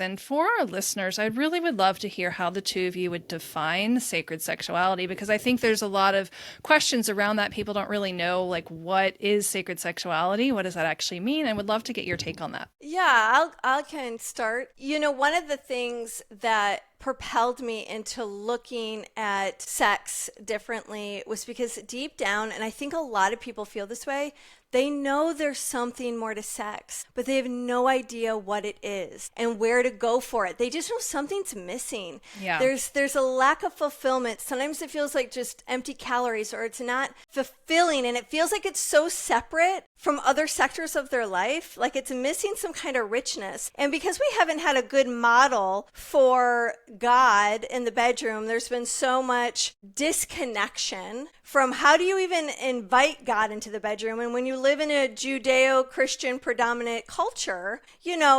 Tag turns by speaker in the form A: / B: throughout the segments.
A: And for our listeners, I really would love to hear how the two of you would define sacred sexuality, because I think there's a lot of questions around that. People don't really know, like, what is sacred sexuality? What does that actually mean? I would love to get your take on that.
B: Yeah, I can start. One of the things that propelled me into looking at sex differently was because deep down, and I think a lot of people feel this way, they know there's something more to sex, but they have no idea what it is and where to go for it. They just know something's missing.
A: Yeah.
B: There's a lack of fulfillment. Sometimes it feels like just empty calories, or it's not fulfilling, and it feels like it's so separate from other sectors of their life, like it's missing some kind of richness. And because we haven't had a good model for God in the bedroom, there's been so much disconnection from how do you even invite God into the bedroom. And when you live in a Judeo-Christian predominant culture,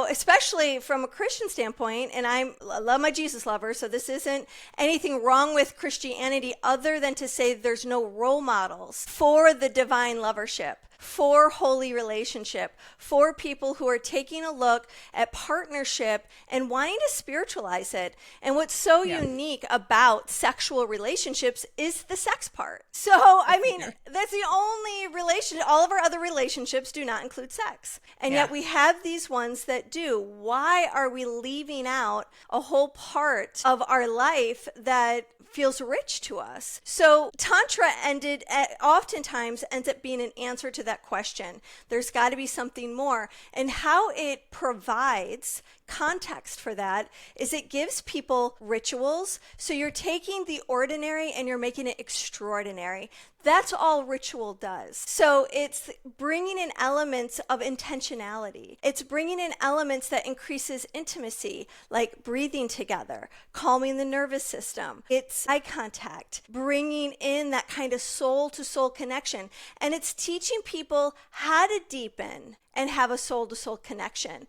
B: especially from a Christian standpoint, and I love my Jesus lover, so this isn't anything wrong with Christianity other than to say there's no role models for the divine lovership, for holy relationship, for people who are taking a look at partnership and wanting to spiritualize it. And what's so unique about sexual relationships is the sex part. So, I mean, that's the only relationship. All of our other relationships do not include sex. And yet we have these ones that do. Why are we leaving out a whole part of our life that feels rich to us? So Tantra oftentimes ends up being an answer to that question. There's got to be something more. And how it provides context for that is it gives people rituals. So you're taking the ordinary and you're making it extraordinary. That's all ritual does. So it's bringing in elements of intentionality. It's bringing in elements that increases intimacy, like breathing together, calming the nervous system. It's eye contact, bringing in that kind of soul-to-soul connection. And it's teaching people how to deepen and have a soul-to-soul connection.